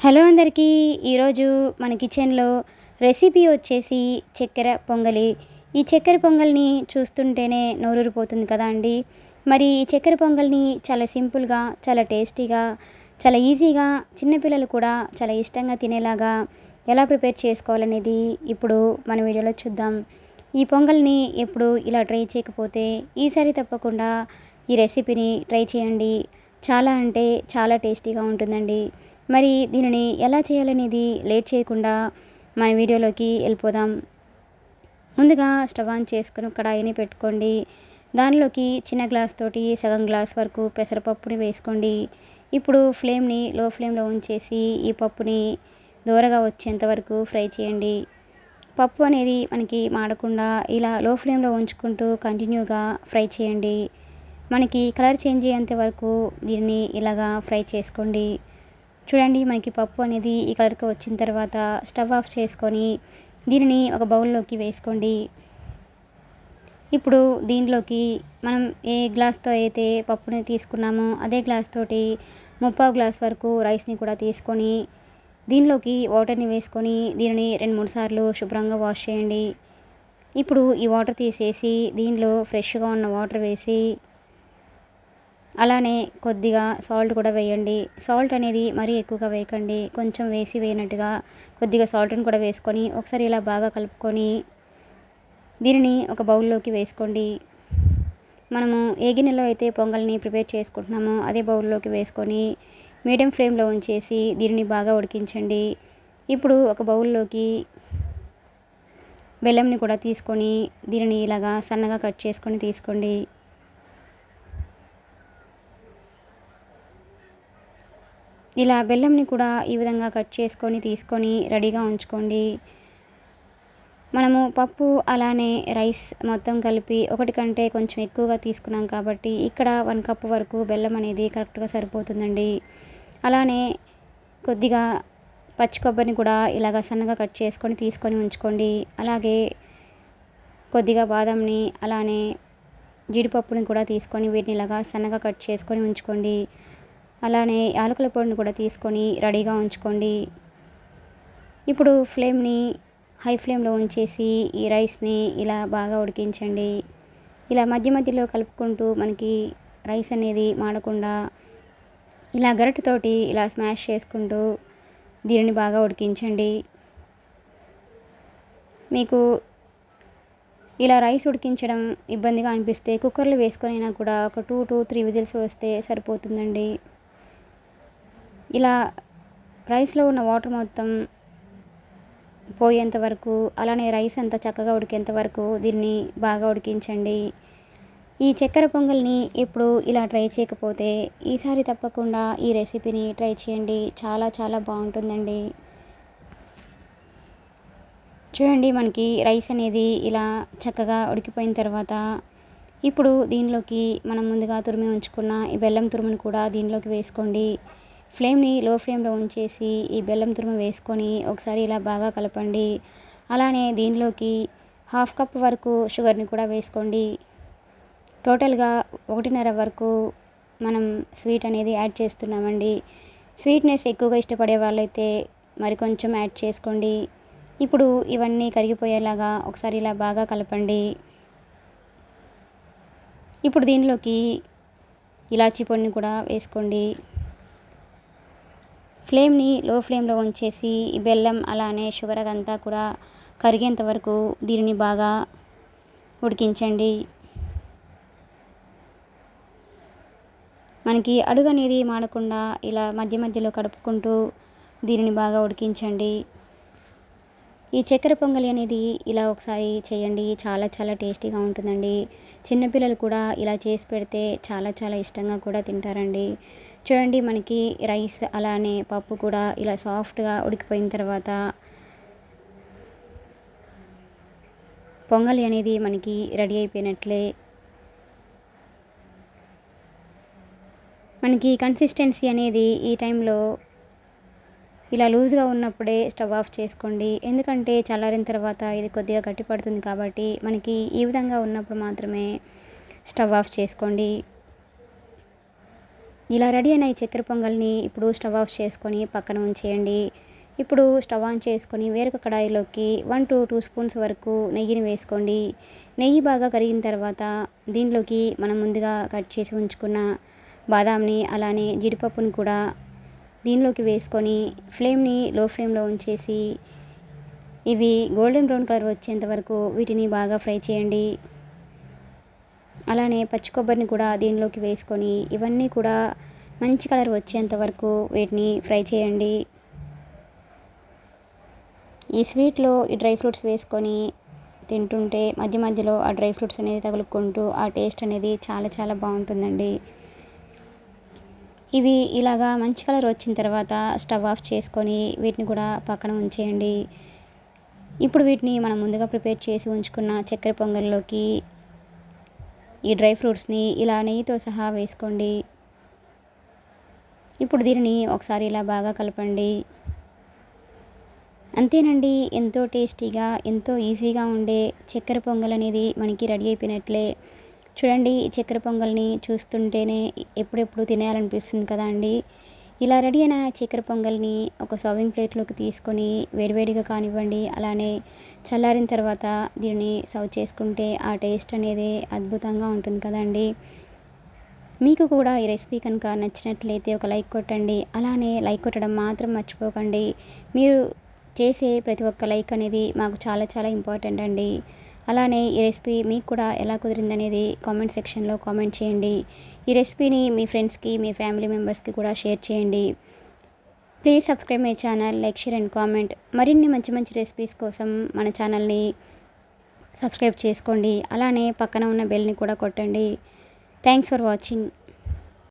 Hello అందరికీ. ఈరోజు మన కిచెన్లో రెసిపీ వచ్చేసి చక్కెర పొంగలి. ఈ చక్కెర పొంగల్ని చూస్తుంటేనే నోరూరిపోతుంది కదా అండి. మరి ఈ చక్కెర పొంగల్ని చాలా సింపుల్గా, చాలా టేస్టీగా, చాలా ఈజీగా చిన్నపిల్లలు కూడా చాలా ఇష్టంగా తినేలాగా ఎలా ప్రిపేర్ చేసుకోవాలనేది ఇప్పుడు మన వీడియోలో చూద్దాం. ఈ పొంగల్ని ఎప్పుడు ఇలా ట్రై చేయకపోతే ఈసారి తప్పకుండా ఈ రెసిపీని ట్రై చేయండి. చాలా అంటే చాలా టేస్టీగా ఉంటుందండి. మరి దీనిని ఎలా చేయాలనేది లేట్ చేయకుండా మన వీడియోలోకి వెళ్ళిపోదాం. ముందుగా స్టవ్ ఆన్ చేసుకొని కడాయిని పెట్టుకోండి. దానిలోకి చిన్న గ్లాస్ తోటి సగం గ్లాస్ వరకు పెసరపప్పుని వేసుకోండి. ఇప్పుడు ఫ్లేమ్ని లో ఫ్లేమ్లో ఉంచేసి ఈ పప్పుని దూరగా వచ్చేంత వరకు ఫ్రై చేయండి. పప్పు అనేది మనకి మాడకుండా ఇలా లో ఫ్లేమ్లో ఉంచుకుంటూ కంటిన్యూగా ఫ్రై చేయండి. మనకి కలర్ చేంజ్ అయ్యేంత వరకు దీన్ని ఇలాగా ఫ్రై చేసుకోండి. చూడండి, మనకి పప్పు అనేది ఈ కలర్కి వచ్చిన తర్వాత స్టవ్ ఆఫ్ చేసుకొని దీనిని ఒక బౌల్లోకి వేసుకోండి. ఇప్పుడు దీనిలోకి మనం ఏ గ్లాస్తో అయితే పప్పుని తీసుకున్నామో అదే గ్లాస్ తోటి ముప్పావు గ్లాస్ వరకు రైస్ని కూడా తీసుకొని దీనిలోకి వాటర్ని వేసుకొని దీనిని 2-3 సార్లు శుభ్రంగా వాష్ చేయండి. ఇప్పుడు ఈ వాటర్ తీసేసి దీనిలో ఫ్రెష్గా ఉన్న వాటర్ వేసి అలానే కొద్దిగా సాల్ట్ కూడా వేయండి. సాల్ట్ అనేది మరీ ఎక్కువగా వేయకండి, కొంచెం వేయనట్టుగా కొద్దిగా సాల్ట్ని కూడా వేసుకొని ఒకసారి ఇలా బాగా కలుపుకొని దీనిని ఒక బౌల్లోకి వేసుకోండి. మనము ఏ గిన్నెలో అయితే పొంగల్ని ప్రిపేర్ చేసుకుంటున్నామో అదే బౌల్లోకి వేసుకొని మీడియం ఫ్లేమ్లో ఉంచేసి దీనిని బాగా ఉడికించండి. ఇప్పుడు ఒక బౌల్లోకి బెల్లంని కూడా తీసుకొని దీనిని ఇలాగా సన్నగా కట్ చేసుకొని తీసుకోండి. ఇలా బెల్లంని కూడా ఈ విధంగా కట్ చేసుకొని తీసుకొని రెడీగా ఉంచుకోండి. మనము పప్పు అలానే రైస్ మొత్తం కలిపి ఒకటి కంటే కొంచెం ఎక్కువగా తీసుకున్నాం కాబట్టి ఇక్కడ 1 కప్పు వరకు బెల్లం అనేది కరెక్ట్గా సరిపోతుందండి. అలానే కొద్దిగా పచ్చి కొబ్బరిని కూడా ఇలాగ సన్నగా కట్ చేసుకొని తీసుకొని ఉంచుకోండి. అలాగే కొద్దిగా బాదంని అలానే జీడిపప్పుని కూడా తీసుకొని వీటిని ఇలాగా సన్నగా కట్ చేసుకొని ఉంచుకోండి. అలానే యాలకుల పొడిని కూడా తీసుకొని రెడీగా ఉంచుకోండి. ఇప్పుడు ఫ్లేమ్ని హై ఫ్లేమ్లో ఉంచేసి ఈ రైస్ని ఇలా బాగా ఉడికించండి. ఇలా మధ్య మధ్యలో కలుపుకుంటూ మనకి రైస్ అనేది మాడకుండా ఇలా గరిటెతోటి ఇలా స్మాష్ చేసుకుంటూ దీనిని బాగా ఉడికించండి. మీకు ఇలా రైస్ ఉడికించడం ఇబ్బందిగా అనిపిస్తే కుక్కర్లో వేసుకొని అయినా కూడా ఒక 2 to 3 విజిల్స్ వస్తే సరిపోతుందండి. ఇలా రైస్లో ఉన్న వాటర్ మొత్తం పోయేంత వరకు అలానే రైస్ అంతా చక్కగా ఉడికేంత వరకు దీన్ని బాగా ఉడికించండి. ఈ చక్కెర పొంగల్ని ఎప్పుడు ఇలా ట్రై చేయకపోతే ఈసారి తప్పకుండా ఈ రెసిపీని ట్రై చేయండి. చాలా చాలా బాగుంటుందండి. చూడండి, మనకి రైస్ అనేది ఇలా చక్కగా ఉడికిపోయిన తర్వాత ఇప్పుడు దీనిలోకి మనం ముందుగా తురిమి ఉంచుకున్న ఈ బెల్లం తురుమును కూడా దీనిలోకి వేసుకోండి. ఫ్లేమ్ని లో ఫ్లేమ్లో ఉంచేసి ఈ బెల్లం తురుము వేసుకొని ఒకసారి ఇలా బాగా కలపండి. అలానే దీనిలోకి 1/2 కప్ వరకు షుగర్ని కూడా వేసుకోండి. టోటల్గా 1.5 వరకు మనం స్వీట్ అనేది యాడ్ చేస్తున్నామండి. స్వీట్నెస్ ఎక్కువగా ఇష్టపడే వాళ్ళైతే మరి కొంచెం యాడ్ చేసుకోండి. ఇప్పుడు ఇవన్నీ కరిగిపోయేలాగా ఒకసారి ఇలా బాగా కలపండి. ఇప్పుడు దీనిలోకి ఇలాచీ పొడిని కూడా వేసుకోండి. ఫ్లేమ్ని లో ఫ్లేమ్లో ఉంచేసి ఈ బెల్లం అలానే షుగర్ అదంతా కూడా కరిగేంత వరకు దీనిని బాగా ఉడికించండి. మనకి అడుగు అనేది మాడకుండా ఇలా మధ్య మధ్యలో కలుపుకుంటూ దీనిని బాగా ఉడికించండి. ఈ చక్కెర పొంగలి అనేది ఇలా ఒకసారి చేయండి. చాలా చాలా టేస్టీగా ఉంటుందండి. చిన్నపిల్లలు కూడా ఇలా చేసి పెడితే చాలా చాలా ఇష్టంగా కూడా తింటారండి. చూడండి, మనకి రైస్ అలానే పప్పు కూడా ఇలా సాఫ్ట్గా ఉడికిపోయిన తర్వాత పొంగలి అనేది మనకి రెడీ అయిపోయినట్లే. మనకి కన్సిస్టెన్సీ అనేది ఈ టైంలో ఇలా లూజ్గా ఉన్నప్పుడే స్టవ్ ఆఫ్ చేసుకోండి. ఎందుకంటే చల్లారిన తర్వాత ఇది కొద్దిగా గట్టి పడుతుంది కాబట్టి మనకి ఈ విధంగా ఉన్నప్పుడు మాత్రమే స్టవ్ ఆఫ్ చేసుకోండి. ఇలా రెడీ అయిన ఈ చక్కెర పొంగల్ని ఇప్పుడు స్టవ్ ఆఫ్ చేసుకొని పక్కన ఉంచేయండి. ఇప్పుడు స్టవ్ ఆన్ చేసుకొని వేరొక కడాయిలోకి 1 to 2 స్పూన్స్ వరకు నెయ్యిని వేసుకోండి. నెయ్యి బాగా కరిగిన తర్వాత దీనిలోకి మనం ముందుగా కట్ చేసి ఉంచుకున్న బాదాంని అలానే జీడిపప్పుని కూడా దీనిలోకి వేసుకొని ఫ్లేమ్ని లో ఫ్లేమ్లో ఉంచేసి ఇవి గోల్డెన్ బ్రౌన్ కలర్ వచ్చేంత వరకు వీటిని బాగా ఫ్రై చేయండి. అలానే పచ్చి కొబ్బరిని కూడా దీనిలోకి వేసుకొని ఇవన్నీ కూడా మంచి కలర్ వచ్చేంత వరకు వీటిని ఫ్రై చేయండి. ఈ స్వీట్లో ఈ డ్రై ఫ్రూట్స్ వేసుకొని తింటుంటే మధ్య మధ్యలో ఆ డ్రై ఫ్రూట్స్ అనేది తగులుకుంటూ ఆ టేస్ట్ అనేది చాలా చాలా బాగుంటుందండి. ఇవి ఇలాగా మంచి కలర్ వచ్చిన తర్వాత స్టవ్ ఆఫ్ చేసుకొని వీటిని కూడా పక్కన ఉంచేయండి. ఇప్పుడు వీటిని మనం ముందుగా ప్రిపేర్ చేసి ఉంచుకున్న చక్కెర పొంగల్లోకి ఈ డ్రై ఫ్రూట్స్ని ఇలా నెయ్యితో సహా వేసుకోండి. ఇప్పుడు దీనిని ఒకసారి ఇలా బాగా కలపండి. అంతేనండి, ఎంతో టేస్టీగా ఎంతో ఈజీగా ఉండే చక్కెర పొంగల్ అనేది మనకి రెడీ అయిపోయినట్లే. చూడండి, చక్కెర పొంగల్ని చూస్తుంటేనే ఎప్పుడెప్పుడు తినేయాలనిపిస్తుంది కదా అండి. ఇలా రెడీ అయిన చక్కెర పొంగల్ని ఒక సర్వింగ్ ప్లేట్లోకి తీసుకొని వేడివేడిగా కానివ్వండి, అలానే చల్లారిన తర్వాత దీనిని సర్వ్ చేసుకుంటే ఆ టేస్ట్ అనేది అద్భుతంగా ఉంటుంది కదండి. మీకు కూడా ఈ రెసిపీ కనుక నచ్చినట్లయితే ఒక లైక్ కొట్టండి. అలానే లైక్ కొట్టడం మాత్రం మర్చిపోకండి. మీరు చేసే ప్రతి ఒక్క లైక్ అనేది మాకు చాలా చాలా ఇంపార్టెంట్ అండి. అలానే ఈ రెసిపీ మీకు కూడా ఎలా కుదిరిందనేది కామెంట్ సెక్షన్లో కామెంట్ చేయండి. ఈ రెసిపీని మీ ఫ్రెండ్స్కి మీ ఫ్యామిలీ మెంబర్స్కి కూడా షేర్ చేయండి. Please subscribe my channel, like, share and comment. మరిన్ని మంచి మంచి రెసిపీస్ కోసం మన ఛానల్ని సబ్స్క్రైబ్ చేసుకోండి. అలానే పక్కన ఉన్న బెల్ని కూడా కొట్టండి. Thanks for watching.